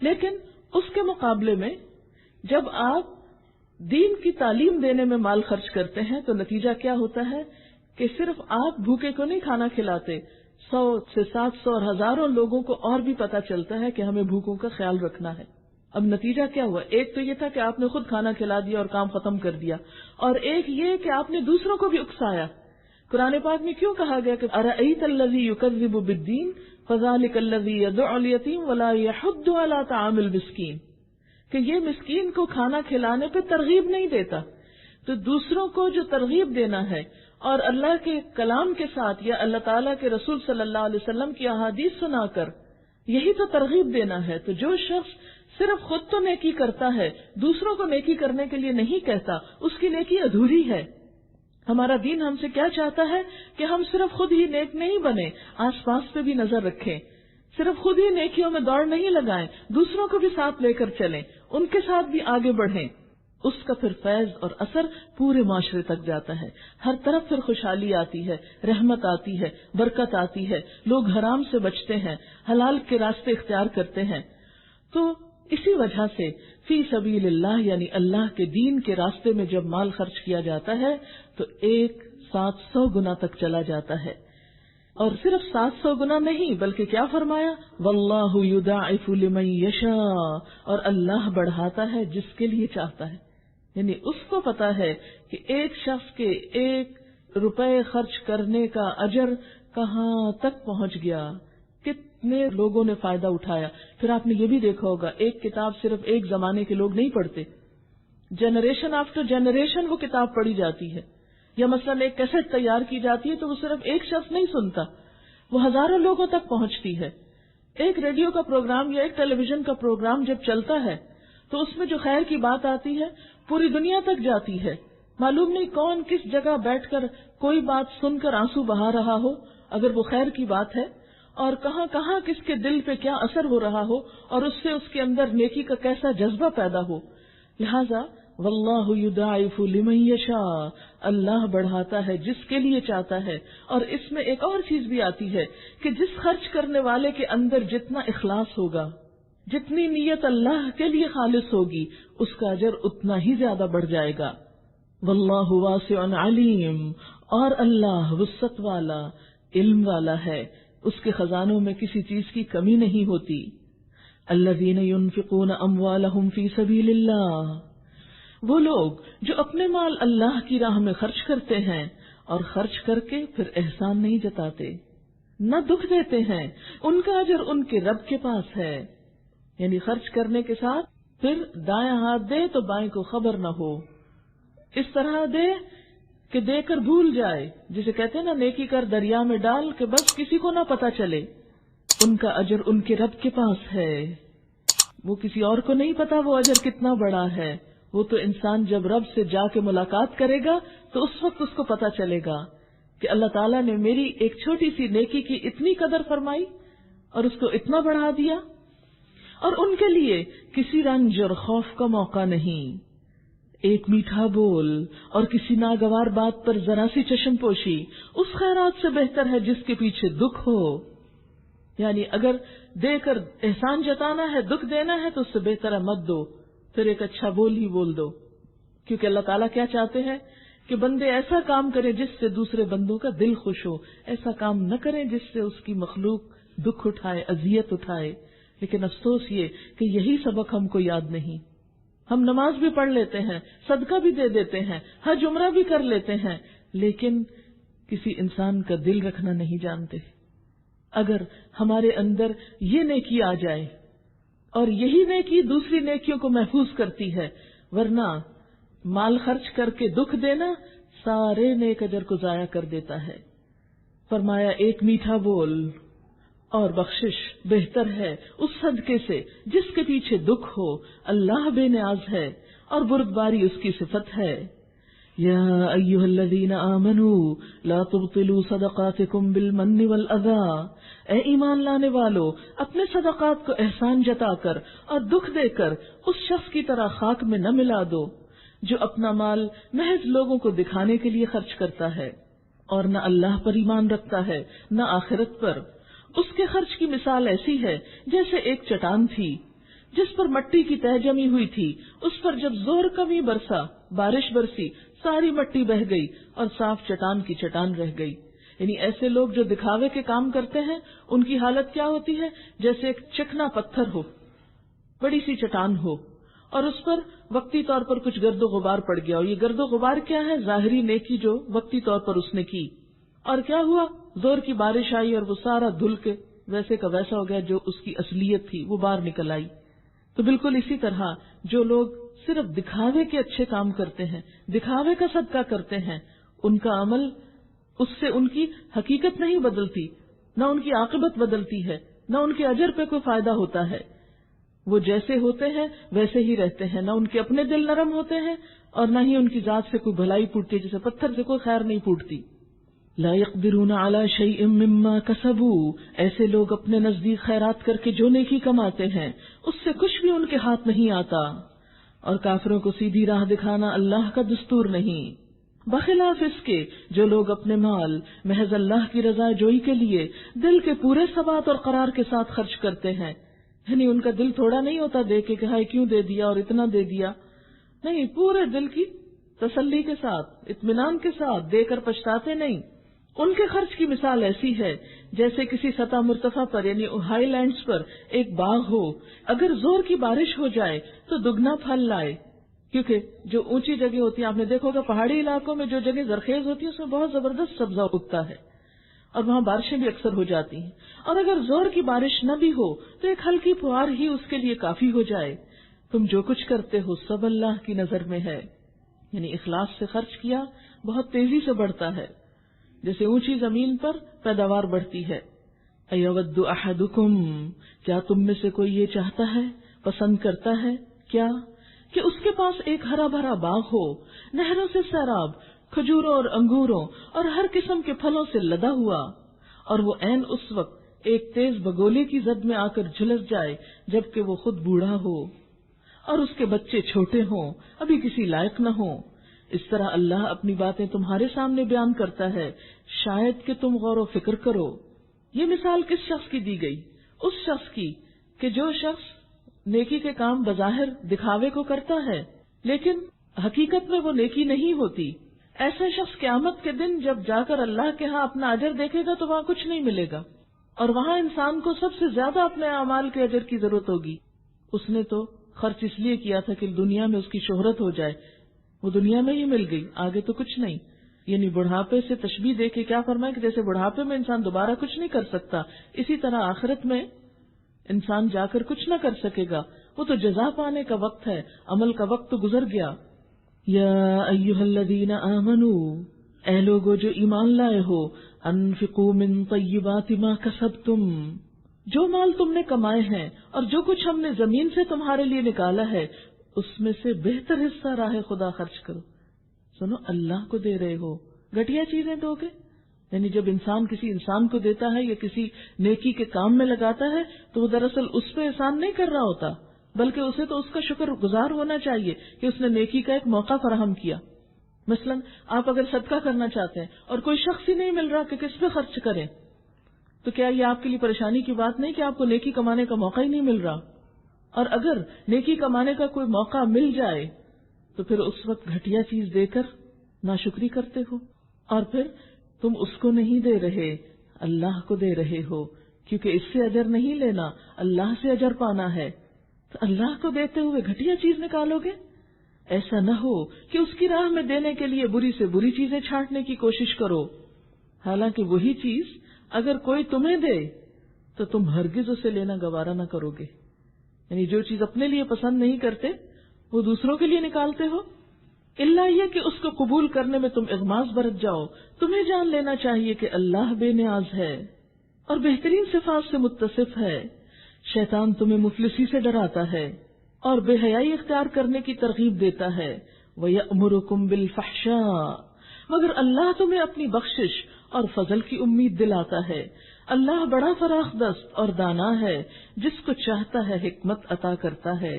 لیکن اس کے مقابلے میں جب آپ دین کی تعلیم دینے میں مال خرچ کرتے ہیں تو نتیجہ کیا ہوتا ہے کہ صرف آپ بھوکے کو نہیں کھانا کھلاتے، 100 سے 700 اور ہزاروں لوگوں کو اور بھی پتا چلتا ہے کہ ہمیں بھوکوں کا خیال رکھنا ہے۔ اب نتیجہ کیا ہوا؟ ایک تو یہ تھا کہ آپ نے خود کھانا کھلا دیا اور کام ختم کر دیا، اور ایک یہ کہ آپ نے دوسروں کو بھی اکسایا۔ قرآن پاک میں کیوں کہا گیا کہ أَرَأَيْتَ الَّذِي يُكَذِّبُ بِالدِّينِ فَذَلِكَ الَّذِي يَدُعُّ الْيَتِيمَ وَلَا يَحُضُّ عَلَى طَعَامِ الْمِسْكِينِ، کہ یہ مسکین کو کھانا کھلانے پہ ترغیب نہیں دیتا۔ تو دوسروں کو جو ترغیب دینا ہے اور اللہ کے کلام کے ساتھ یا اللہ تعالیٰ کے رسول صلی اللہ علیہ وسلم کی احادیث سنا کر یہی تو ترغیب دینا ہے۔ تو جو شخص صرف خود تو نیکی کرتا ہے، دوسروں کو نیکی کرنے کے لیے نہیں کہتا، اس کی نیکی ادھوری ہے۔ ہمارا دین ہم سے کیا چاہتا ہے کہ ہم صرف خود ہی نیک نہیں بنے، آس پاس پہ بھی نظر رکھیں، صرف خود ہی نیکیوں میں دوڑ نہیں لگائیں، دوسروں کو بھی ساتھ لے کر چلیں، ان کے ساتھ بھی آگے بڑھیں۔ اس کا پھر فیض اور اثر پورے معاشرے تک جاتا ہے، ہر طرف پھر خوشحالی آتی ہے، رحمت آتی ہے، برکت آتی ہے، لوگ حرام سے بچتے ہیں، حلال کے راستے اختیار کرتے ہیں۔ تو اسی وجہ سے فی سبیل اللہ یعنی اللہ کے دین کے راستے میں جب مال خرچ کیا جاتا ہے تو 700 گنا تک چلا جاتا ہے، اور صرف 700 گنا نہیں بلکہ کیا فرمایا، واللہ یضاعف لمن یشاء، اور اللہ بڑھاتا ہے جس کے لیے چاہتا ہے۔ یعنی اس کو پتا ہے کہ ایک شخص کے 1 روپے خرچ کرنے کا اجر کہاں تک پہنچ گیا، کتنے لوگوں نے فائدہ اٹھایا۔ پھر آپ نے یہ بھی دیکھا ہوگا ایک کتاب صرف ایک زمانے کے لوگ نہیں پڑھتے، جنریشن آفٹر جنریشن وہ کتاب پڑھی جاتی ہے، یا مثلا ایک کیسٹ تیار کی جاتی ہے تو وہ صرف ایک شخص نہیں سنتا، وہ ہزاروں لوگوں تک پہنچتی ہے۔ ایک ریڈیو کا پروگرام یا ایک ٹیلی ویژن کا پروگرام جب چلتا ہے تو اس میں جو خیر کی بات آتی ہے پوری دنیا تک جاتی ہے۔ معلوم نہیں کون کس جگہ بیٹھ کر کوئی بات سن کر آنسو بہا رہا ہو اگر وہ خیر کی بات ہے، اور کہاں کہاں کس کے دل پہ کیا اثر ہو رہا ہو اور اس سے اس کے اندر نیکی کا کیسا جذبہ پیدا ہو۔ لہذا واللہ یضاعف لمن یشاء، اللہ بڑھاتا ہے جس کے لیے چاہتا ہے۔ اور اس میں ایک اور چیز بھی آتی ہے کہ جس خرچ کرنے والے کے اندر جتنا اخلاص ہوگا، جتنی نیت اللہ کے لیے خالص ہوگی، اس کا اجر اتنا ہی زیادہ بڑھ جائے گا۔ واللہ واسع علیم، اور اللہ وسعت والا، علم والا ہے، اس کے خزانوں میں کسی چیز کی کمی نہیں ہوتی۔ الذین ينفقون اموالهم فی سبیل اللہ، وہ لوگ جو اپنے مال اللہ کی راہ میں خرچ کرتے ہیں اور خرچ کر کے پھر احسان نہیں جتاتے، نہ دکھ دیتے ہیں، ان کا اجر ان کے رب کے پاس ہے۔ یعنی خرچ کرنے کے ساتھ پھر دائیں ہاتھ دے تو بائیں کو خبر نہ ہو، اس طرح دے کہ دے کر بھول جائے، جسے کہتے ہیں نا نیکی کر دریا میں ڈال، کہ بس کسی کو نہ پتا چلے۔ ان کا اجر ان کے رب کے پاس ہے، وہ کسی اور کو نہیں پتا وہ اجر کتنا بڑا ہے، وہ تو انسان جب رب سے جا کے ملاقات کرے گا تو اس وقت اس کو پتا چلے گا کہ اللہ تعالیٰ نے میری ایک چھوٹی سی نیکی کی اتنی قدر فرمائی اور اس کو اتنا بڑھا دیا۔ اور ان کے لیے کسی رنج اور خوف کا موقع نہیں، ایک میٹھا بول اور کسی ناگوار بات پر ذرا سی چشم پوشی اس خیرات سے بہتر ہے جس کے پیچھے دکھ ہو۔ یعنی اگر دے کر احسان جتانا ہے، دکھ دینا ہے، تو اس سے بہتر ہے مت دو، پھر ایک اچھا بول ہی بول دو، کیونکہ اللہ تعالیٰ کیا چاہتے ہیں کہ بندے ایسا کام کریں جس سے دوسرے بندوں کا دل خوش ہو، ایسا کام نہ کریں جس سے اس کی مخلوق دکھ اٹھائے، اذیت اٹھائے۔ لیکن افسوس یہ کہ یہی سبق ہم کو یاد نہیں۔ ہم نماز بھی پڑھ لیتے ہیں، صدقہ بھی دے دیتے ہیں، حج عمرہ بھی کر لیتے ہیں، لیکن کسی انسان کا دل رکھنا نہیں جانتے۔ اگر ہمارے اندر یہ نیکی آ جائے، اور یہی نیکی دوسری نیکیوں کو محفوظ کرتی ہے، ورنہ مال خرچ کر کے دکھ دینا سارے نیک اجر کو ضائع کر دیتا ہے۔ فرمایا ایک میٹھا بول اور بخشش بہتر ہے اس صدقے سے جس کے پیچھے دکھ ہو، اللہ بے نیاز ہے اور بردباری اس کی صفت ہے۔ یا ایھا الذین آمنوا لا تبطلوا صدقاتکم بالمن والاذی، اے ایمان لانے والو اپنے صدقات کو احسان جتا کر اور دکھ دے کر اس شخص کی طرح خاک میں نہ ملا دو جو اپنا مال محض لوگوں کو دکھانے کے لیے خرچ کرتا ہے اور نہ اللہ پر ایمان رکھتا ہے نہ آخرت پر۔ اس کے خرچ کی مثال ایسی ہے جیسے ایک چٹان تھی جس پر مٹی کی تہ جمی ہوئی تھی اس پر جب زور کبھی برسا، بارش برسی، ساری مٹی بہ گئی اور صاف چٹان کی چٹان رہ گئی۔ یعنی ایسے لوگ جو دکھاوے کے کام کرتے ہیں ان کی حالت کیا ہوتی ہے؟ جیسے ایک چکنا پتھر ہو، بڑی سی چٹان ہو، اور اس پر وقتی طور پر کچھ گرد و غبار پڑ گیا، اور یہ گرد و غبار کیا ہے؟ ظاہری نیکی جو وقتی طور پر اس نے کی، اور کیا ہوا؟ زور کی بارش آئی اور وہ سارا دھل کے ویسے کا ویسا ہو گیا، جو اس کی اصلیت تھی وہ باہر نکل آئی۔ تو بالکل اسی طرح جو لوگ صرف دکھاوے کے اچھے کام کرتے ہیں، دکھاوے کا صدقہ کرتے ہیں، ان کا عمل، اس سے ان کی حقیقت نہیں بدلتی، نہ ان کی عاقبت بدلتی ہے، نہ ان کے اجر پہ کوئی فائدہ ہوتا ہے۔ وہ جیسے ہوتے ہیں ویسے ہی رہتے ہیں، نہ ان کے اپنے دل نرم ہوتے ہیں اور نہ ہی ان کی ذات سے کوئی بھلائی پھوٹتی ہے، جیسے پتھر سے کوئی خیر نہیں پھوٹتی۔ لا يقدرون على شيء مما كسبوا، ایسے لوگ اپنے نزدیک خیرات کر کے جو نیکی کماتے ہیں اس سے کچھ بھی ان کے ہاتھ نہیں آتا، اور کافروں کو سیدھی راہ دکھانا اللہ کا دستور نہیں۔ بخلاف اس کے جو لوگ اپنے مال محض اللہ کی رضا جوئی کے لیے دل کے پورے ثبات اور قرار کے ساتھ خرچ کرتے ہیں، یعنی ان کا دل تھوڑا نہیں ہوتا دیکھ کے کہ ہائے کیوں دے دیا اور اتنا دے دیا، نہیں، پورے دل کی تسلی کے ساتھ، اطمینان کے ساتھ دے کر پچھتاتے نہیں۔ ان کے خرچ کی مثال ایسی ہے جیسے کسی سطح مرتفع پر یعنی ہائی لینڈز پر ایک باغ ہو، اگر زور کی بارش ہو جائے تو دگنا پھل لائے، کیونکہ جو اونچی جگہ ہوتی ہیں، آپ نے دیکھا ہوگا پہاڑی علاقوں میں جو جگہ زرخیز ہوتی ہے اس میں بہت زبردست سبزہ اگتا ہے اور وہاں بارشیں بھی اکثر ہو جاتی ہیں، اور اگر زور کی بارش نہ بھی ہو تو ایک ہلکی فوار ہی اس کے لیے کافی ہو جائے۔ تم جو کچھ کرتے ہو سب اللہ کی نظر میں ہے، یعنی اخلاص سے خرچ کیا بہت تیزی سے بڑھتا ہے، جیسے اونچی زمین پر پیداوار بڑھتی ہے۔ ایود احدکم، کیا تم میں سے کوئی یہ چاہتا ہے، پسند کرتا ہے کیا کہ اس کے پاس ایک ہرا بھرا باغ ہو، نہروں سے سیراب، کھجوروں اور انگوروں اور ہر قسم کے پھلوں سے لدا ہوا، اور وہ عین اس وقت ایک تیز بگولے کی زد میں آ کر جھلس جائے جبکہ وہ خود بوڑھا ہو اور اس کے بچے چھوٹے ہوں، ابھی کسی لائق نہ ہوں۔ اس طرح اللہ اپنی باتیں تمہارے سامنے بیان کرتا ہے، شاید کہ تم غور و فکر کرو۔ یہ مثال کس شخص کی دی گئی؟ اس شخص کی کہ جو شخص نیکی کے کام بظاہر دکھاوے کو کرتا ہے لیکن حقیقت میں وہ نیکی نہیں ہوتی۔ ایسا شخص قیامت کے دن جب جا کر اللہ کے ہاں اپنا اجر دیکھے گا تو وہاں کچھ نہیں ملے گا، اور وہاں انسان کو سب سے زیادہ اپنے اعمال کے اجر کی ضرورت ہوگی۔ اس نے تو خرچ اس لیے کیا تھا کہ دنیا میں اس کی شہرت ہو جائے، وہ دنیا میں ہی مل گئی، آگے تو کچھ نہیں۔ یعنی بڑھاپے سے تشبیہ دے کے کیا فرمایا کہ جیسے بڑھاپے میں انسان دوبارہ کچھ نہیں کر سکتا، اسی طرح آخرت میں انسان جا کر کچھ نہ کر سکے گا، وہ تو جزا پانے کا وقت ہے، عمل کا وقت تو گزر گیا۔ یا ایھا الذین آمنوا، اے لوگو جو ایمان لائے ہو، انفقوا من طیبات ما کسبتم، جو مال تم نے کمائے ہیں اور جو کچھ ہم نے زمین سے تمہارے لیے نکالا ہے اس میں سے بہتر حصہ راہ خدا خرچ کرو۔ سنو، اللہ کو دے رہے ہو، گھٹیا چیزیں دو گے؟ یعنی جب انسان کسی انسان کو دیتا ہے یا کسی نیکی کے کام میں لگاتا ہے تو وہ دراصل اس پہ احسان نہیں کر رہا ہوتا، بلکہ اسے تو اس کا شکر گزار ہونا چاہیے کہ اس نے نیکی کا ایک موقع فراہم کیا۔ مثلا آپ اگر صدقہ کرنا چاہتے ہیں اور کوئی شخص ہی نہیں مل رہا کہ کس پہ خرچ کریں، تو کیا یہ آپ کے لیے پریشانی کی بات نہیں کہ آپ کو نیکی کمانے کا موقع ہی نہیں مل رہا؟ اور اگر نیکی کمانے کا کوئی موقع مل جائے تو پھر اس وقت گھٹیا چیز دے کر ناشکری کرتے ہو، اور پھر تم اس کو نہیں دے رہے، اللہ کو دے رہے ہو، کیونکہ اس سے اجر نہیں لینا، اللہ سے اجر پانا ہے۔ تو اللہ کو دیتے ہوئے گھٹیا چیز نکالو گے؟ ایسا نہ ہو کہ اس کی راہ میں دینے کے لیے بری سے بری چیزیں چھانٹنے کی کوشش کرو، حالانکہ وہی چیز اگر کوئی تمہیں دے تو تم ہرگز اسے لینا گوارا نہ کرو گے۔ یعنی جو چیز اپنے لیے پسند نہیں کرتے وہ دوسروں کے لیے نکالتے ہو، اللہ یہ کہ اس کو قبول کرنے میں تم اغماض برت جاؤ۔ تمہیں جان لینا چاہیے کہ اللہ بے نیاز ہے اور بہترین صفات سے متصف ہے۔ شیطان تمہیں مفلسی سے ڈراتا ہے اور بے حیائی اختیار کرنے کی ترغیب دیتا ہے۔ وَيَأْمُرُكُمْ بِالْفَحْشَاءِ، مگر اللہ تمہیں اپنی بخشش اور فضل کی امید دلاتا ہے۔ اللہ بڑا فراخ دست اور دانا ہے، جس کو چاہتا ہے حکمت عطا کرتا ہے،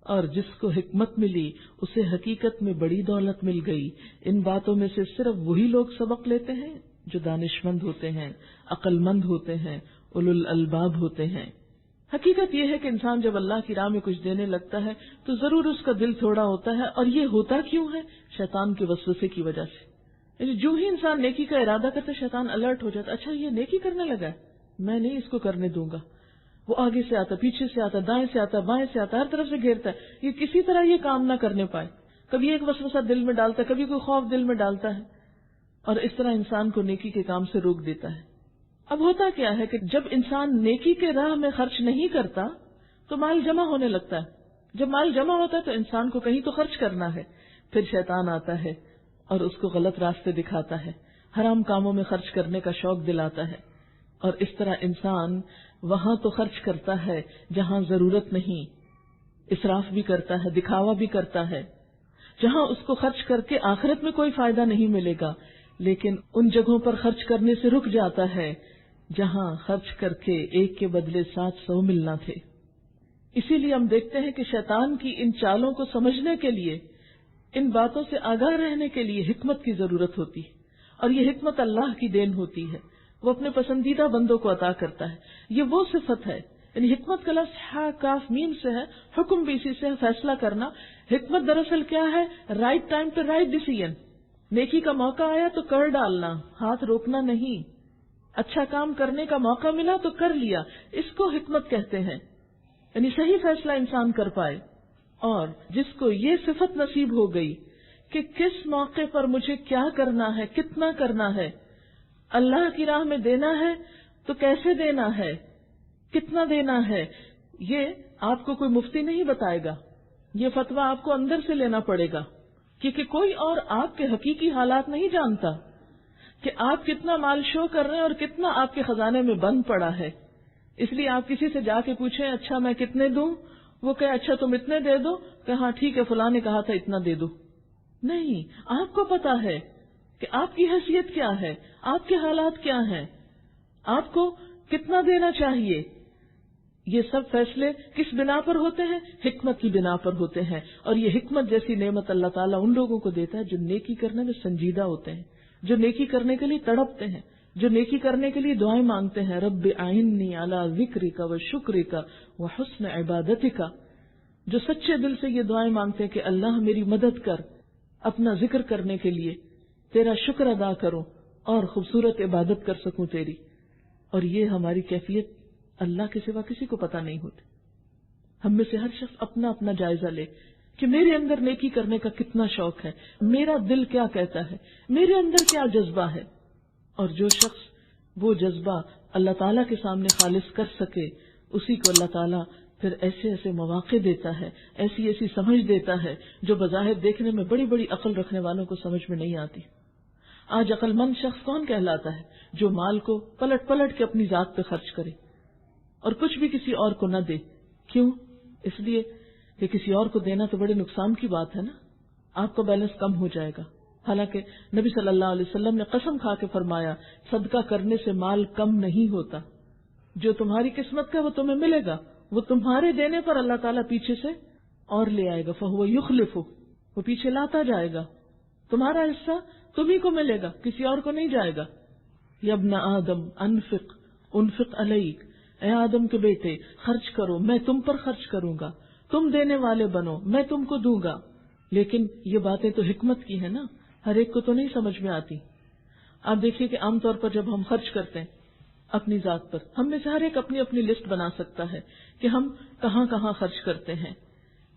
اور جس کو حکمت ملی اسے حقیقت میں بڑی دولت مل گئی۔ ان باتوں میں سے صرف وہی لوگ سبق لیتے ہیں جو دانش مند ہوتے ہیں، عقل مند ہوتے ہیں، اولو الالباب ہوتے ہیں۔ حقیقت یہ ہے کہ انسان جب اللہ کی راہ میں کچھ دینے لگتا ہے تو ضرور اس کا دل تھوڑا ہوتا ہے، اور یہ ہوتا کیوں ہے؟ شیطان کے وسوسے کی وجہ سے. یعنی جو ہی انسان نیکی کا ارادہ کرتا ہے شیطان الرٹ ہو جاتا، اچھا یہ نیکی کرنے لگا ہے، میں نہیں اس کو کرنے دوں گا. وہ آگے سے آتا، پیچھے سے آتا، دائیں سے آتا، بائیں سے آتا، ہر طرف سے گھیرتا ہے، یہ کسی طرح یہ کام نہ کرنے پائے. کبھی ایک وسوسہ دل میں ڈالتا ہے، کبھی کوئی خوف دل میں ڈالتا ہے، اور اس طرح انسان کو نیکی کے کام سے روک دیتا ہے. اب ہوتا کیا ہے کہ جب انسان نیکی کے راہ میں خرچ نہیں کرتا تو مال جمع ہونے لگتا ہے. جب مال جمع ہوتا ہے تو انسان کو کہیں تو خرچ کرنا ہے، پھر شیطان آتا ہے اور اس کو غلط راستے دکھاتا ہے، حرام کاموں میں خرچ کرنے کا شوق دلاتا ہے، اور اس طرح انسان وہاں تو خرچ کرتا ہے جہاں ضرورت نہیں، اسراف بھی کرتا ہے، دکھاوا بھی کرتا ہے، جہاں اس کو خرچ کر کے آخرت میں کوئی فائدہ نہیں ملے گا. لیکن ان جگہوں پر خرچ کرنے سے رک جاتا ہے جہاں خرچ کر کے ایک کے بدلے 700 ملنا تھے. اسی لیے ہم دیکھتے ہیں کہ شیطان کی ان چالوں کو سمجھنے کے لیے، ان باتوں سے آگاہ رہنے کے لیے حکمت کی ضرورت ہوتی ہے، اور یہ حکمت اللہ کی دین ہوتی ہے. وہ اپنے پسندیدہ بندوں کو عطا کرتا ہے. یہ وہ صفت ہے، یعنی حکمت کا لفظ ہا کاف میم سے ہے، حکم بھی اسی سے ہے، فیصلہ کرنا. حکمت دراصل کیا ہے؟ رائٹ ٹائم پہ رائٹ ڈیسیژن. نیکی کا موقع آیا تو کر ڈالنا، ہاتھ روکنا نہیں. اچھا کام کرنے کا موقع ملا تو کر لیا، اس کو حکمت کہتے ہیں. یعنی صحیح فیصلہ انسان کر پائے. اور جس کو یہ صفت نصیب ہو گئی کہ کس موقع پر مجھے کیا کرنا ہے، کتنا کرنا ہے، اللہ کی راہ میں دینا ہے تو کیسے دینا ہے، کتنا دینا ہے، یہ آپ کو کوئی مفتی نہیں بتائے گا. یہ فتویٰ آپ کو اندر سے لینا پڑے گا، کیونکہ کوئی اور آپ کے حقیقی حالات نہیں جانتا کہ آپ کتنا مال شو کر رہے ہیں اور کتنا آپ کے خزانے میں بند پڑا ہے. اس لیے آپ کسی سے جا کے پوچھیں اچھا میں کتنے دوں، وہ کہے اچھا تم اتنے دے دو، کہ ہاں ٹھیک ہے فلاں نے کہا تھا اتنا دے دو. نہیں، آپ کو پتا ہے کہ آپ کی حیثیت کیا ہے، آپ کے حالات کیا ہیں، آپ کو کتنا دینا چاہیے. یہ سب فیصلے کس بنا پر ہوتے ہیں؟ حکمت کی بنا پر ہوتے ہیں. اور یہ حکمت جیسی نعمت اللہ تعالیٰ ان لوگوں کو دیتا ہے جو نیکی کرنے میں سنجیدہ ہوتے ہیں، جو نیکی کرنے کے لیے تڑپتے ہیں، جو نیکی کرنے کے لیے دعائیں مانگتے ہیں. رب اعنی علی ذکرک و شکرک و حسن عبادتک. جو سچے دل سے یہ دعائیں مانگتے ہیں کہ اللہ میری مدد کر اپنا ذکر کرنے کے لیے، تیرا شکر ادا کروں اور خوبصورت عبادت کر سکوں تیری. اور یہ ہماری کیفیت اللہ کے سوا کسی کو پتہ نہیں ہوتی. ہم میں سے ہر شخص اپنا اپنا جائزہ لے کہ میرے اندر نیکی کرنے کا کتنا شوق ہے، میرا دل کیا کہتا ہے، میرے اندر کیا جذبہ ہے. اور جو شخص وہ جذبہ اللہ تعالیٰ کے سامنے خالص کر سکے، اسی کو اللہ تعالیٰ پھر ایسے ایسے مواقع دیتا ہے، ایسی ایسی سمجھ دیتا ہے جو بظاہر دیکھنے میں بڑی بڑی عقل رکھنے والوں کو سمجھ میں نہیں آتی. آج عقل مند شخص کون کہلاتا ہے؟ جو مال کو پلٹ پلٹ کے اپنی ذات پہ خرچ کرے اور کچھ بھی کسی اور کو نہ دے. کیوں؟ اس لیے کہ کسی اور کو دینا تو بڑے نقصان کی بات ہے نا، آپ کا بیلنس کم ہو جائے گا. حالانکہ نبی صلی اللہ علیہ وسلم نے قسم کھا کے فرمایا صدقہ کرنے سے مال کم نہیں ہوتا. جو تمہاری قسمت کا وہ تمہیں ملے گا، وہ تمہارے دینے پر اللہ تعالیٰ پیچھے سے اور لے آئے گا. فہو یخلفہ، وہ پیچھے لاتا جائے گا. تمہارا حصہ تمہیں کو ملے گا، کسی اور کو نہیں جائے گا. یا ابن آدم انفق انفق علیک، اے آدم کے بیٹے خرچ کرو، میں تم پر خرچ کروں گا، تم دینے والے بنو، میں تم کو دوں گا. لیکن یہ باتیں تو حکمت کی ہے نا، ہر ایک کو تو نہیں سمجھ میں آتی. آپ دیکھیے کہ عام طور پر جب ہم خرچ کرتے ہیں اپنی ذات پر، ہم میں سے ہر ایک اپنی اپنی لسٹ بنا سکتا ہے کہ ہم کہاں کہاں خرچ کرتے ہیں،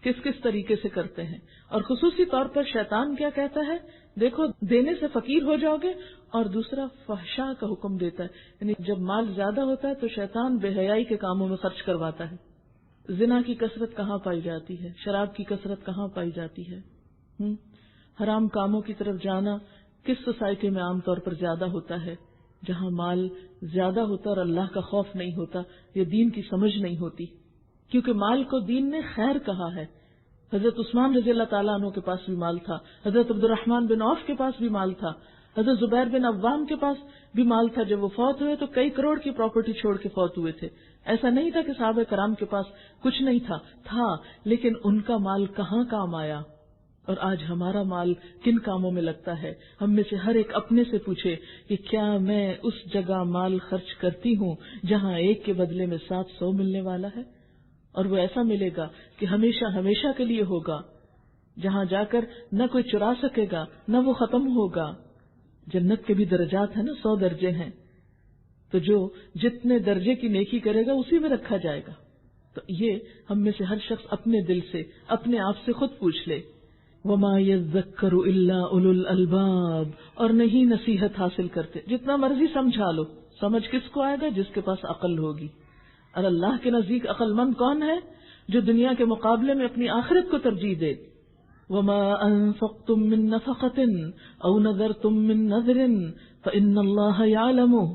کس کس طریقے سے کرتے ہیں. اور خصوصی طور پر شیطان کیا کہتا ہے؟ دیکھو دینے سے فقیر ہو جاؤ گے. اور دوسرا فحشاء کا حکم دیتا ہے، یعنی جب مال زیادہ ہوتا ہے تو شیطان بے حیائی کے کاموں میں خرچ کرواتا ہے. زنا کی کثرت کہاں پائی جاتی ہے، شراب کی کثرت کہاں پائی جاتی ہے. حرام کاموں کی طرف جانا کس سوسائٹی میں عام طور پر زیادہ ہوتا ہے؟ جہاں مال زیادہ ہوتا اور اللہ کا خوف نہیں ہوتا یا دین کی سمجھ نہیں ہوتی. کیونکہ مال کو دین نے خیر کہا ہے. حضرت عثمان رضی اللہ تعالیٰ عنہ کے پاس بھی مال تھا، حضرت عبد الرحمن بن عوف کے پاس بھی مال تھا، حضرت زبیر بن عوام کے پاس بھی مال تھا. جب وہ فوت ہوئے تو کئی کروڑ کی پراپرٹی چھوڑ کے فوت ہوئے تھے. ایسا نہیں تھا کہ صحابہ کرام کے پاس کچھ نہیں تھا، لیکن ان کا مال کہاں کام آیا. اور آج ہمارا مال کن کاموں میں لگتا ہے؟ ہم میں سے ہر ایک اپنے سے پوچھے کہ کیا میں اس جگہ مال خرچ کرتی ہوں جہاں ایک کے بدلے میں 700 ملنے والا ہے، اور وہ ایسا ملے گا کہ ہمیشہ ہمیشہ کے لیے ہوگا، جہاں جا کر نہ کوئی چرا سکے گا نہ وہ ختم ہوگا۔ جنت کے بھی درجات ہیں نا، 100 درجے ہیں، تو جو جتنے درجے کی نیکی کرے گا اسی میں رکھا جائے گا۔ تو یہ ہم میں سے ہر شخص اپنے دل سے اپنے آپ سے خود پوچھ لے۔ وما یذکر الا اولو الالباب، اور نہیں نصیحت حاصل کرتے، جتنا مرضی سمجھا لو، سمجھ کس کو آئے گا؟ جس کے پاس عقل ہوگی۔ اور اللہ کے نزدیک عقل مند کون ہے؟ جو دنیا کے مقابلے میں اپنی آخرت کو ترجیح دے۔ وما انفقتم من نفقة او نذرتم من نذر فإن اللہ یعلمہ،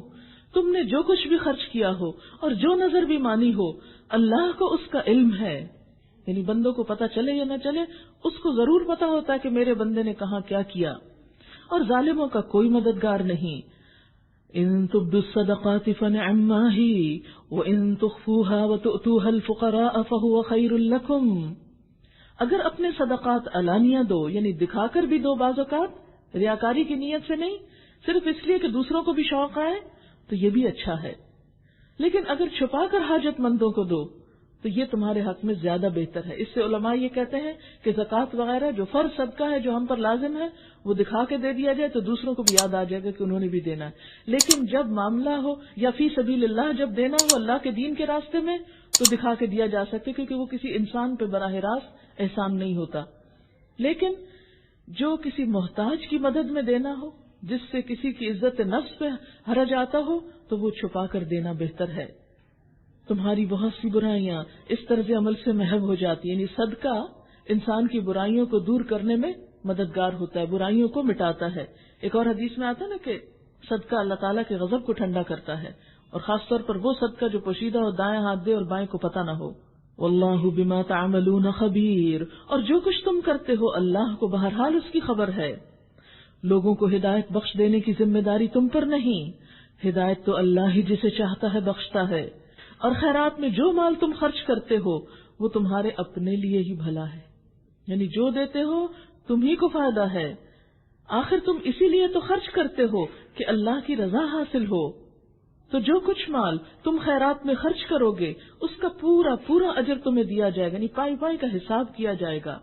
تم نے جو کچھ بھی خرچ کیا ہو اور جو نظر بھی مانی ہو، اللہ کو اس کا علم ہے۔ یعنی بندوں کو پتا چلے یا نہ چلے، اس کو ضرور پتا ہوتا ہے کہ میرے بندے نے کہاں کیا کیا۔ اور ظالموں کا کوئی مددگار نہیں۔ ان تبدوا الصدقات فنعما ہی وان تخفوها وتؤتوها الفقراء فهو خیر لکم، اگر اپنے صدقات علانیہ دو، یعنی دکھا کر بھی دو، بعض اوقات ریاکاری کی نیت سے نہیں، صرف اس لیے کہ دوسروں کو بھی شوق آئے، تو یہ بھی اچھا ہے۔ لیکن اگر چھپا کر حاجت مندوں کو دو تو یہ تمہارے حق میں زیادہ بہتر ہے۔ اس سے علماء یہ کہتے ہیں کہ زکوٰۃ وغیرہ جو فرض صدقہ ہے جو ہم پر لازم ہے، وہ دکھا کے دے دیا جائے تو دوسروں کو بھی یاد آ جائے گا کہ انہوں نے بھی دینا ہے۔ لیکن جب معاملہ ہو یا فی سبیل اللہ، جب دینا ہو اللہ کے دین کے راستے میں، تو دکھا کے دیا جا سکے، کیونکہ وہ کسی انسان پہ براہ راست احسان نہیں ہوتا۔ لیکن جو کسی محتاج کی مدد میں دینا ہو، جس سے کسی کی عزت نفس پہ حرج آتا ہو، تو وہ چھپا کر دینا بہتر ہے۔ تمہاری بہت سی برائیاں اس طرز عمل سے محو ہو جاتی ہیں، یعنی صدقہ انسان کی برائیوں کو دور کرنے میں مددگار ہوتا ہے، برائیوں کو مٹاتا ہے۔ ایک اور حدیث میں آتا ہے نا کہ صدقہ اللہ تعالیٰ کے غضب کو ٹھنڈا کرتا ہے، اور خاص طور پر وہ صدقہ جو پوشیدہ ہو، دائیں ہاتھ دے اور بائیں کو پتہ نہ ہو۔ واللہ بما تعملون خبیر، اور جو کچھ تم کرتے ہو اللہ کو بہرحال اس کی خبر ہے۔ لوگوں کو ہدایت بخش دینے کی ذمہ داری تم پر نہیں، ہدایت تو اللہ ہی جسے چاہتا ہے بخشتا ہے۔ اور خیرات میں جو مال تم خرچ کرتے ہو وہ تمہارے اپنے لیے ہی بھلا ہے، یعنی جو دیتے ہو تم ہی کو فائدہ ہے۔ آخر تم اسی لیے تو خرچ کرتے ہو کہ اللہ کی رضا حاصل ہو۔ تو جو کچھ مال تم خیرات میں خرچ کرو گے اس کا پورا پورا اجر تمہیں دیا جائے گا، یعنی پائی پائی کا حساب کیا جائے گا،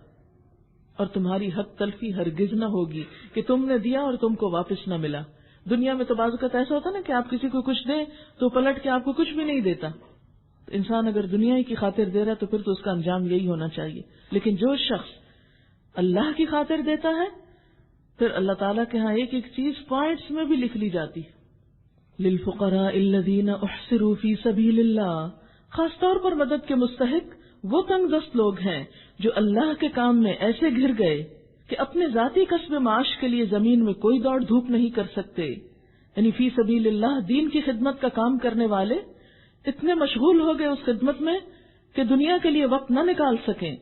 اور تمہاری حق تلفی ہرگز نہ ہوگی کہ تم نے دیا اور تم کو واپس نہ ملا۔ دنیا میں تو بعض اوقات ایسا ہوتا نا کہ آپ کسی کو کچھ دیں تو پلٹ کے آپ کو کچھ بھی نہیں دیتا۔ تو انسان اگر دنیا ہی کی خاطر دے رہا ہے تو پھر تو اس کا انجام یہی ہونا چاہیے۔ لیکن جو شخص اللہ کی خاطر دیتا ہے، پھر اللہ تعالیٰ کے ہاں ایک ایک چیز پوائنٹس میں بھی لکھ لی جاتی ہے۔ للفقراء الذین احصروا فی سبیل اللہ، خاص طور پر مدد کے مستحق وہ تنگ دست لوگ ہیں جو اللہ کے کام میں ایسے گھر گئے کہ اپنے ذاتی کسب معاش کے لیے زمین میں کوئی دوڑ دھوپ نہیں کر سکتے۔ یعنی فی سبیل اللہ، دین کی خدمت کا کام کرنے والے اتنے مشغول ہو گئے اس خدمت میں کہ دنیا کے لیے وقت نہ نکال سکیں،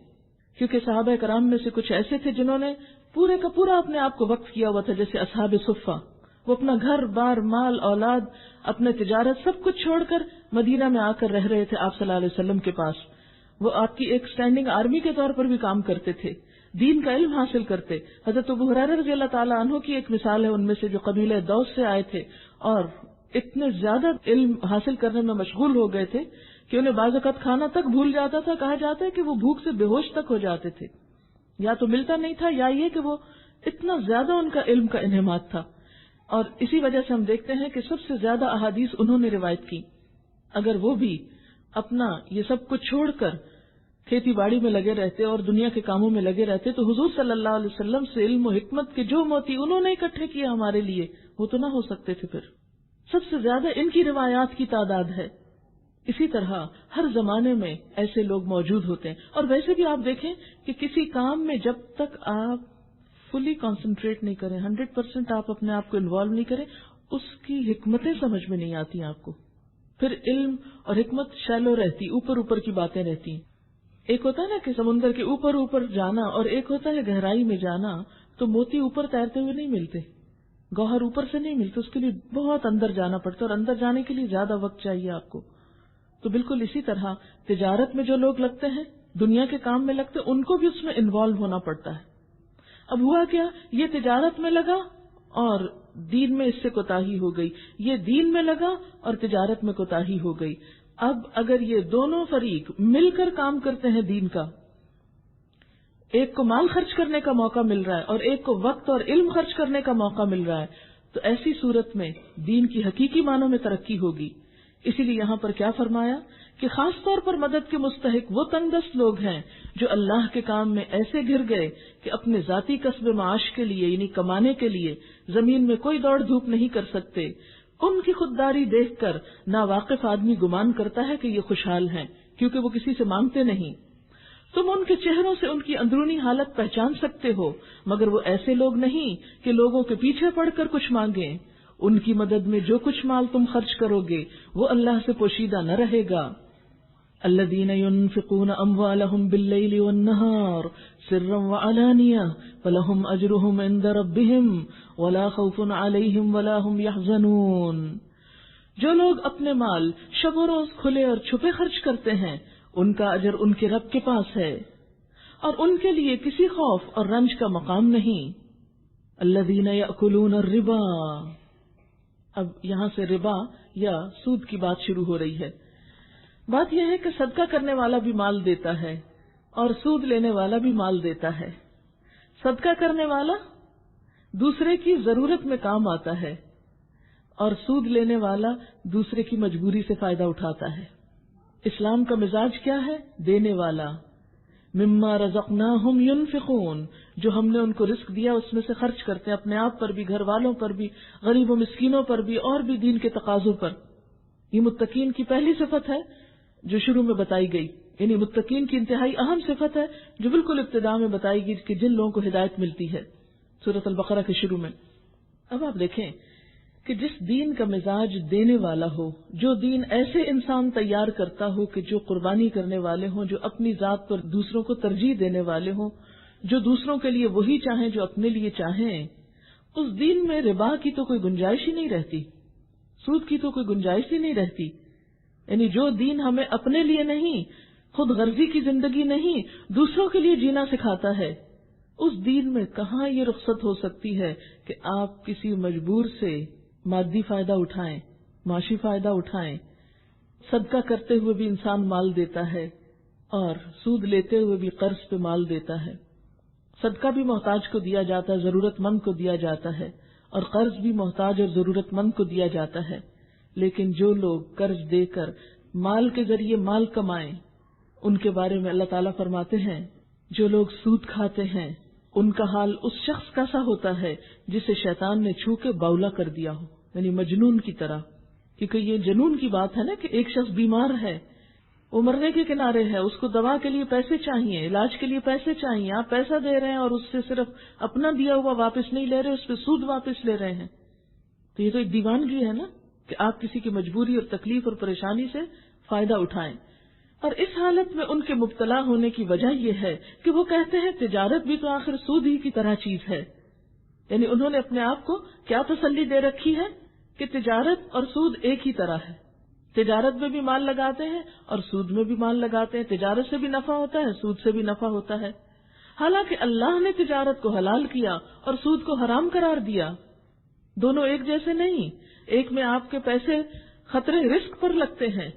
کیونکہ صحابہ کرام میں سے کچھ ایسے تھے جنہوں نے پورے کا پورا اپنے آپ کو وقف کیا ہوا تھا، جیسے اصحاب صفہ۔ وہ اپنا گھر بار، مال، اولاد، اپنے تجارت سب کچھ چھوڑ کر مدینہ میں آ کر رہ رہے تھے آپ صلی اللہ علیہ وسلم کے پاس۔ وہ آپ کی ایک سٹینڈنگ آرمی کے طور پر بھی کام کرتے تھے، دین کا علم حاصل کرتے۔ حضرت ابو ہریرہ رضی اللہ تعالیٰ عنہ کی ایک مثال ہے ان میں سے، جو قبیلہ دوس سے آئے تھے اور اتنے زیادہ علم حاصل کرنے میں مشغول ہو گئے تھے کہ انہیں بعض اوقات کھانا تک بھول جاتا تھا۔ کہا جاتا ہے کہ وہ بھوک سے بے ہوش تک ہو جاتے تھے، یا تو ملتا نہیں تھا یا یہ کہ وہ اتنا زیادہ ان کا علم کا انہماک تھا۔ اور اسی وجہ سے ہم دیکھتے ہیں کہ سب سے زیادہ احادیث انہوں نے روایت کی۔ اگر وہ بھی اپنا یہ سب کچھ چھوڑ کر کھیتی باڑی میں لگے رہتے اور دنیا کے کاموں میں لگے رہتے تو حضور صلی اللہ علیہ وسلم سے علم و حکمت کے جو موتی انہوں نے اکٹھے کیے ہمارے لیے، وہ تو نہ ہو سکتے تھے۔ پھر سب سے زیادہ ان کی روایات کی تعداد ہے۔ اسی طرح ہر زمانے میں ایسے لوگ موجود ہوتے ہیں۔ اور ویسے بھی آپ دیکھیں کہ کسی کام میں جب تک آپ فلی کانسنٹریٹ نہیں کریں، 100% آپ اپنے آپ کو انوالو نہیں کریں، اس کی حکمتیں سمجھ میں نہیں آتی آپ کو۔ پھر علم اور حکمت شیلو رہتی، اوپر اوپر کی باتیں رہتی ہیں۔ ایک ہوتا ہے نا کہ سمندر کے اوپر اوپر جانا، اور ایک ہوتا ہے گہرائی میں جانا۔ تو موتی اوپر تیرتے ہوئے نہیں ملتے، گوہر اوپر سے نہیں ملتے، اس کے لیے بہت اندر جانا پڑتا ہے، اور اندر جانے کے لیے زیادہ وقت چاہیے آپ کو۔ تو بالکل اسی طرح تجارت میں جو لوگ لگتے ہیں، دنیا کے کام میں لگتے ہیں، ان کو بھی اس میں انوالو ہونا پڑتا ہے۔ اب ہوا کیا، یہ تجارت میں لگا اور دین میں اس سے کوتاہی ہو گئی، یہ دین میں لگا اور تجارت میں کوتاہی ہو گئی۔ اب اگر یہ دونوں فریق مل کر کام کرتے ہیں دین کا، ایک کو مال خرچ کرنے کا موقع مل رہا ہے اور ایک کو وقت اور علم خرچ کرنے کا موقع مل رہا ہے، تو ایسی صورت میں دین کی حقیقی معنوں میں ترقی ہوگی۔ اسی لیے یہاں پر کیا فرمایا کہ خاص طور پر مدد کے مستحق وہ تنگ دست لوگ ہیں جو اللہ کے کام میں ایسے گر گئے کہ اپنے ذاتی کسب معاش کے لیے یعنی کمانے کے لیے زمین میں کوئی دوڑ دھوپ نہیں کر سکتے۔ ان کی خودداری دیکھ کر ناواقف آدمی گمان کرتا ہے کہ یہ خوشحال ہیں کیونکہ وہ کسی سے مانگتے نہیں۔ تم ان کے چہروں سے ان کی اندرونی حالت پہچان سکتے ہو، مگر وہ ایسے لوگ نہیں کہ لوگوں کے پیچھے پڑ کر کچھ مانگیں۔ ان کی مدد میں جو کچھ مال تم خرچ کرو گے وہ اللہ سے پوشیدہ نہ رہے گا۔ الذین ينفقون اموالهم باللیل والنہار سرا وعلانیہ فلہم اجرہم عند ربہم ولا خوف علیہم ولا هم يحزنون۔ جو لوگ اپنے مال شب و روز کھلے اور چھپے خرچ کرتے ہیں ان کا اجر ان کے رب کے پاس ہے اور ان کے لیے کسی خوف اور رنج کا مقام نہیں۔ الذین یأکلون الربا، اب یہاں سے ربا یا سود کی بات شروع ہو رہی ہے۔ بات یہ ہے کہ صدقہ کرنے والا بھی مال دیتا ہے اور سود لینے والا بھی مال دیتا ہے۔ صدقہ کرنے والا دوسرے کی ضرورت میں کام آتا ہے اور سود لینے والا دوسرے کی مجبوری سے فائدہ اٹھاتا ہے۔ اسلام کا مزاج کیا ہے؟ دینے والا۔ مما رزقناہم ینفقون، جو ہم نے ان کو رزق دیا اس میں سے خرچ کرتے ہیں، اپنے آپ پر بھی، گھر والوں پر بھی، غریب و مسکینوں پر بھی، اور بھی دین کے تقاضوں پر۔ یہ متقین کی پہلی صفت ہے جو شروع میں بتائی گئی، یعنی متقین کی انتہائی اہم صفت ہے جو بالکل ابتدا میں بتائی گئی کہ جن لوگوں کو ہدایت ملتی ہے سورۃ البقرہ کے شروع میں۔ اب آپ دیکھیں کہ جس دین کا مزاج دینے والا ہو، جو دین ایسے انسان تیار کرتا ہو کہ جو قربانی کرنے والے ہوں، جو اپنی ذات پر دوسروں کو ترجیح دینے والے ہوں، جو دوسروں کے لیے وہی چاہیں جو اپنے لیے چاہیں، اس دین میں ربا کی تو کوئی گنجائش ہی نہیں رہتی، سود کی تو کوئی گنجائش ہی نہیں رہتی۔ یعنی جو دین ہمیں اپنے لیے نہیں، خود غرضی کی زندگی نہیں، دوسروں کے لیے جینا سکھاتا ہے، اس دین میں کہاں یہ رخصت ہو سکتی ہے کہ آپ کسی مجبور سے مادی فائدہ اٹھائیں، معاشی فائدہ اٹھائیں۔ صدقہ کرتے ہوئے بھی انسان مال دیتا ہے اور سود لیتے ہوئے بھی قرض پہ مال دیتا ہے۔ صدقہ بھی محتاج کو دیا جاتا ہے، ضرورت مند کو دیا جاتا ہے، اور قرض بھی محتاج اور ضرورت مند کو دیا جاتا ہے۔ لیکن جو لوگ قرض دے کر مال کے ذریعے مال کمائیں، ان کے بارے میں اللہ تعالیٰ فرماتے ہیں جو لوگ سود کھاتے ہیں ان کا حال اس شخص کا سا ہوتا ہے جسے شیطان نے چھو کے باولا کر دیا ہو، یعنی مجنون کی طرح۔ کیونکہ یہ جنون کی بات ہے نا کہ ایک شخص بیمار ہے، وہ مرنے کے کنارے ہے، اس کو دوا کے لیے پیسے چاہیے، علاج کے لیے پیسے چاہیے، آپ پیسہ دے رہے ہیں اور اس سے صرف اپنا دیا ہوا واپس نہیں لے رہے، اس پہ سود واپس لے رہے ہیں، تو یہ تو ایک دیوانگی ہے نا کہ آپ کسی کی مجبوری اور تکلیف اور پریشانی سے فائدہ اٹھائیں۔ اور اس حالت میں ان کے مبتلا ہونے کی وجہ یہ ہے کہ وہ کہتے ہیں تجارت بھی تو آخر سود ہی کی طرح چیز ہے۔ یعنی انہوں نے اپنے آپ کو کیا تسلی دے رکھی ہے کہ تجارت اور سود ایک ہی طرح ہے، تجارت میں بھی مال لگاتے ہیں اور سود میں بھی مال لگاتے ہیں، تجارت سے بھی نفع ہوتا ہے، سود سے بھی نفع ہوتا ہے، حالانکہ اللہ نے تجارت کو حلال کیا اور سود کو حرام قرار دیا۔ دونوں ایک جیسے نہیں، ایک میں آپ کے پیسے خطرے رسک پر لگتے ہیں،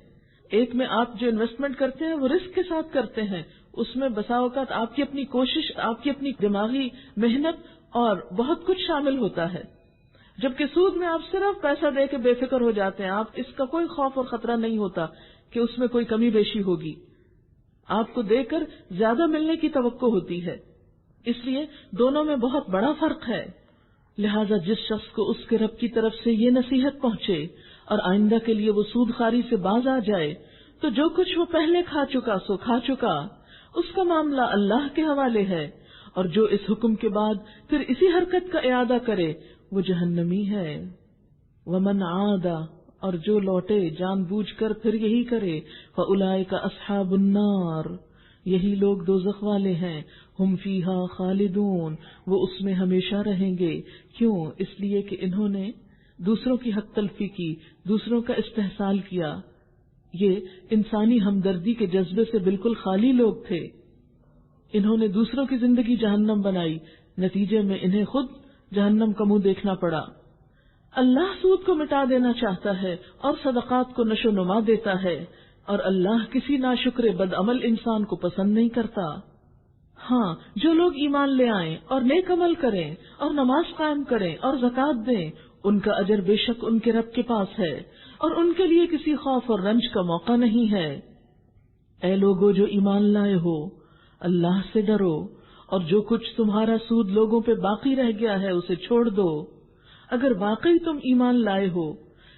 ایک میں آپ جو انویسٹمنٹ کرتے ہیں وہ رسک کے ساتھ کرتے ہیں، اس میں بسا اوقات آپ کی اپنی کوشش، آپ کی اپنی دماغی محنت اور بہت کچھ شامل ہوتا ہے، جبکہ سود میں آپ صرف پیسہ دے کے بے فکر ہو جاتے ہیں، آپ اس کا کوئی خوف اور خطرہ نہیں ہوتا کہ اس میں کوئی کمی بیشی ہوگی، آپ کو دے کر زیادہ ملنے کی توقع ہوتی ہے۔ اس لیے دونوں میں بہت بڑا فرق ہے۔ لہذا جس شخص کو اس کے رب کی طرف سے یہ نصیحت پہنچے اور آئندہ کے لیے وہ سود خواری سے باز آ جائے تو جو کچھ وہ پہلے کھا چکا سو کھا چکا، اس کا معاملہ اللہ کے حوالے ہے، اور جو اس حکم کے بعد پھر اسی حرکت کا اعادہ کرے وہ جہنمی ہے۔ ومن عاد، اور جو لوٹے جان بوجھ کر پھر یہی کرے، فاولئک اصحاب النار، یہی لوگ دوزخ والے ہیں، ہم فیہا خالدون، وہ اس میں ہمیشہ رہیں گے۔ کیوں؟ اس لیے کہ انہوں نے دوسروں کی حق تلفی کی، دوسروں کا استحصال کیا۔ یہ انسانی ہمدردی کے جذبے سے بالکل خالی لوگ تھے، انہوں نے دوسروں کی زندگی جہنم بنائی، نتیجے میں انہیں خود جہنم کا منہ دیکھنا پڑا۔ اللہ سود کو مٹا دینا چاہتا ہے اور صدقات کو نشو نما دیتا ہے، اور اللہ کسی ناشکر بدعمل انسان کو پسند نہیں کرتا۔ ہاں، جو لوگ ایمان لے آئیں اور نیک عمل کریں اور نماز قائم کریں اور زکوٰۃ دیں، ان کا اجر بے شک ان کے رب کے پاس ہے، اور ان کے لیے کسی خوف اور رنج کا موقع نہیں ہے۔ اے لوگو جو ایمان لائے ہو، اللہ سے ڈرو، اور جو کچھ تمہارا سود لوگوں پہ باقی رہ گیا ہے اسے چھوڑ دو، اگر واقعی تم ایمان لائے ہو۔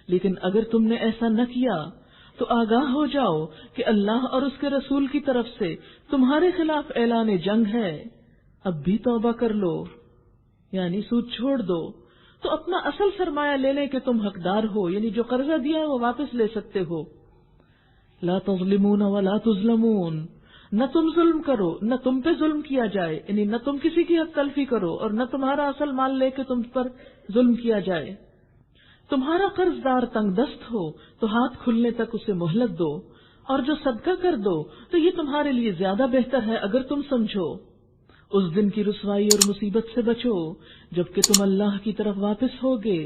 لیکن اگر تم نے ایسا نہ کیا تو آگاہ ہو جاؤ کہ اللہ اور اس کے رسول کی طرف سے تمہارے خلاف اعلان جنگ ہے۔ اب بھی توبہ کر لو، یعنی سود چھوڑ دو، تو اپنا اصل سرمایہ لینے کے تم حقدار ہو، یعنی جو قرضہ دیا ہے وہ واپس لے سکتے ہو۔ لا تظلمون ولا تظلمون، نہ تم ظلم کرو نہ تم پہ ظلم کیا جائے، یعنی نہ تم کسی کی حق تلفی کرو اور نہ تمہارا اصل مال لے کے تم پر ظلم کیا جائے۔ تمہارا قرض دار تنگ دست ہو تو ہاتھ کھلنے تک اسے مہلت دو، اور جو صدقہ کر دو تو یہ تمہارے لیے زیادہ بہتر ہے اگر تم سمجھو۔ اس دن کی رسوائی اور مصیبت سے بچو جبکہ تم اللہ کی طرف واپس ہوگے،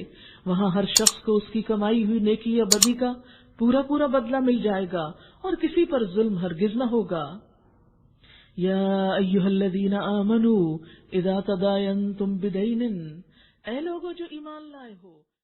وہاں ہر شخص کو اس کی کمائی ہوئی نیکی یا بدی کا پورا پورا بدلہ مل جائے گا، اور کسی پر ظلم ہرگز نہ ہوگا۔ یا ایھا الذین آمنوا اذا تداینتم بدین، اے لوگو جو ایمان لائے ہو،